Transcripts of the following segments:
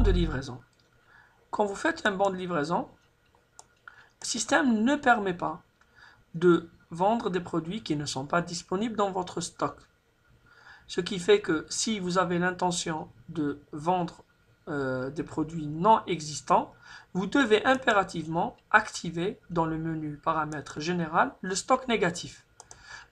de livraison. Quand vous faites un bon de livraison, le système ne permet pas de vendre des produits qui ne sont pas disponibles dans votre stock. Ce qui fait que si vous avez l'intention de vendre des produits non existants, vous devez impérativement activer dans le menu paramètres général le stock négatif.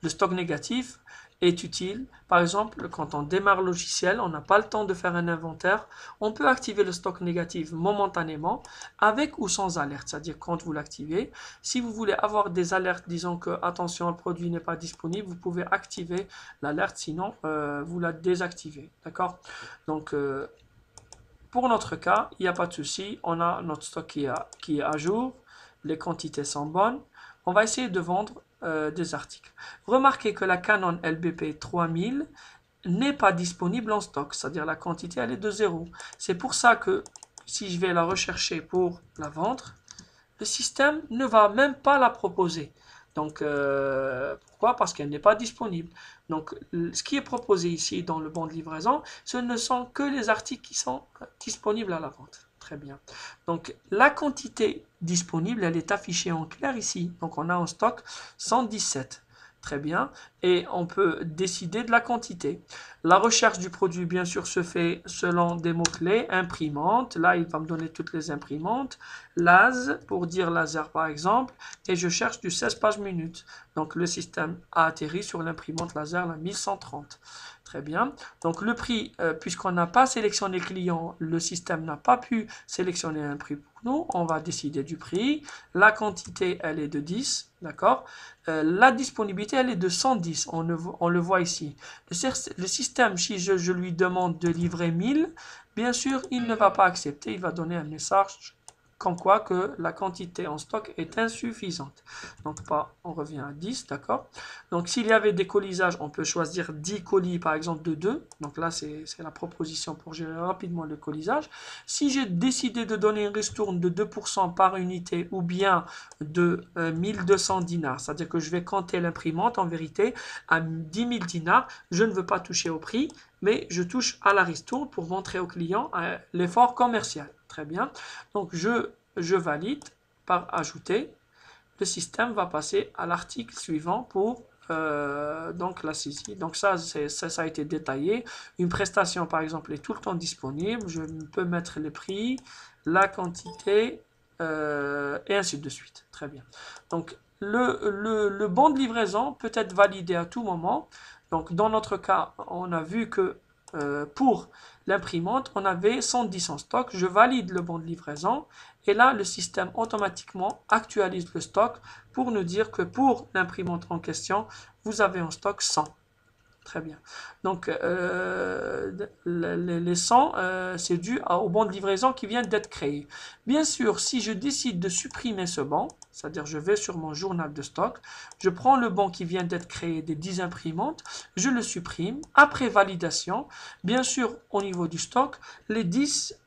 Le stock négatif est utile, par exemple, quand on démarre le logiciel, on n'a pas le temps de faire un inventaire, on peut activer le stock négatif momentanément avec ou sans alerte, c'est-à-dire quand vous l'activez. Si vous voulez avoir des alertes disant que attention, le produit n'est pas disponible, vous pouvez activer l'alerte, sinon vous la désactivez. D'accord? Donc, pour notre cas, il n'y a pas de souci, on a notre stock qui est à jour, les quantités sont bonnes, on va essayer de vendre des articles. Remarquez que la Canon LBP 3000 n'est pas disponible en stock, c'est-à-dire la quantité elle est de 0. C'est pour ça que si je vais la rechercher pour la vendre, le système ne va même pas la proposer. Donc, pourquoi? Parce qu'elle n'est pas disponible. Donc, ce qui est proposé ici dans le bon de livraison, ce ne sont que les articles qui sont disponibles à la vente. Très bien. Donc, la quantité disponible, elle est affichée en clair ici. Donc, on a en stock 117. Très bien. Et on peut décider de la quantité. La recherche du produit, bien sûr, se fait selon des mots-clés. Imprimante. Là, il va me donner toutes les imprimantes. Lase, pour dire laser, par exemple. Et je cherche du 16 pages minutes. Donc, le système a atterri sur l'imprimante laser, la 1130. Très bien. Donc, le prix, puisqu'on n'a pas sélectionné client, le système n'a pas pu sélectionner un prix pour nous. On va décider du prix. La quantité, elle est de 10. D'accord? La disponibilité, elle est de 110. On le voit ici. Le système, si je lui demande de livrer 1000, bien sûr, il ne va pas accepter. Il va donner un message comme quoi que la quantité en stock est insuffisante. Donc, on revient à 10, d'accord? Donc, s'il y avait des colisages, on peut choisir 10 colis, par exemple, de 2. Donc là, c'est la proposition pour gérer rapidement le colisage. Si j'ai décidé de donner une ristourne de 2% par unité ou bien de 1200 dinars, c'est-à-dire que je vais compter l'imprimante, en vérité, à 10 000 dinars, je ne veux pas toucher au prix, mais je touche à la ristourne pour montrer au client l'effort commercial. Très bien. Donc, je valide par ajouter. Le système va passer à l'article suivant pour donc la saisie. Donc, ça a été détaillé. Une prestation, par exemple, est tout le temps disponible. Je peux mettre les prix, la quantité et ainsi de suite. Très bien. Donc, le bon de livraison peut être validé à tout moment. Donc, dans notre cas, on a vu que pour l'imprimante, on avait 110 en stock. Je valide le bon de livraison et là, le système automatiquement actualise le stock pour nous dire que pour l'imprimante en question, vous avez en stock 100. Très bien. Donc, les 100, c'est dû au bon de livraison qui vient d'être créé. Bien sûr, si je décide de supprimer ce bon, c'est-à-dire je vais sur mon journal de stock, je prends le bon qui vient d'être créé des 10 imprimantes, je le supprime. Après validation, bien sûr, au niveau du stock, les 10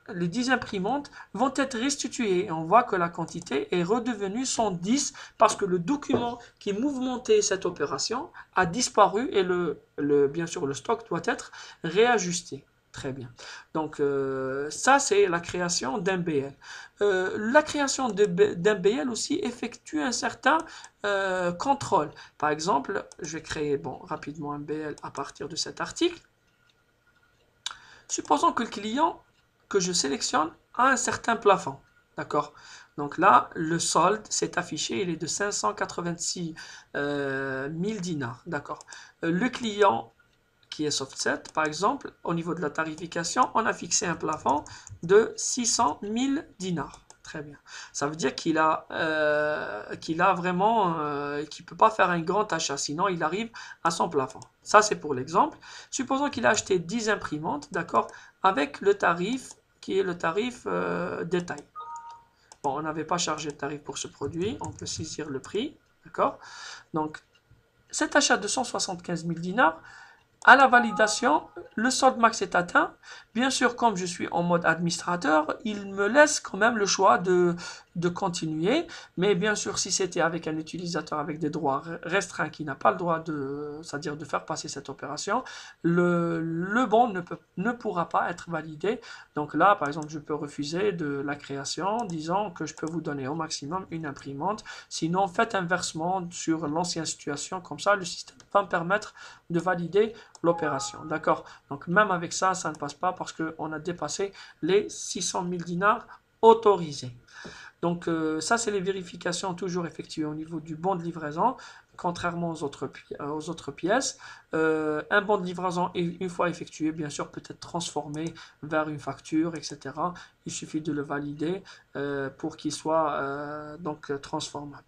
imprimantes vont être restituées. Et on voit que la quantité est redevenue 110 parce que le document qui mouvementait cette opération a disparu et bien sûr le stock doit être réajusté. Très bien. Donc ça c'est la création d'un BL. La création d'un BL aussi effectue un certain contrôle. Par exemple, je vais créer rapidement un BL à partir de cet article. Supposons que le client que je sélectionne a un certain plafond. D'accord? Donc là, le solde s'est affiché, il est de 586 000 dinars. D'accord? Le client qui est softset, par exemple, au niveau de la tarification, on a fixé un plafond de 600 000 dinars. Très bien. Ça veut dire qu'il a vraiment, qu'il ne peut pas faire un grand achat, sinon il arrive à son plafond. Ça, c'est pour l'exemple. Supposons qu'il a acheté 10 imprimantes, d'accord, avec le tarif qui est le tarif détail. Bon, on n'avait pas chargé de tarif pour ce produit, on peut saisir le prix, d'accord. Donc, cet achat de 175 000 dinars, à la validation, le solde max est atteint. Bien sûr, comme je suis en mode administrateur, il me laisse quand même le choix de continuer. Mais bien sûr, si c'était avec un utilisateur avec des droits restreints qui n'a pas le droit c'est-à-dire de faire passer cette opération, le bon ne pourra pas être validé. Donc là, par exemple, je peux refuser de la création, disant que je peux vous donner au maximum une imprimante. Sinon, faites un versement sur l'ancienne situation. Comme ça, le système va me permettre de valider l'opération. D'accord? Donc même avec ça, ça ne passe pas parce qu'on a dépassé les 600 000 dinars autorisés. Donc ça, c'est les vérifications toujours effectuées au niveau du bon de livraison, contrairement aux autres pièces. Un bon de livraison, une fois effectué, bien sûr, peut être transformé vers une facture, etc. Il suffit de le valider pour qu'il soit donc transformable.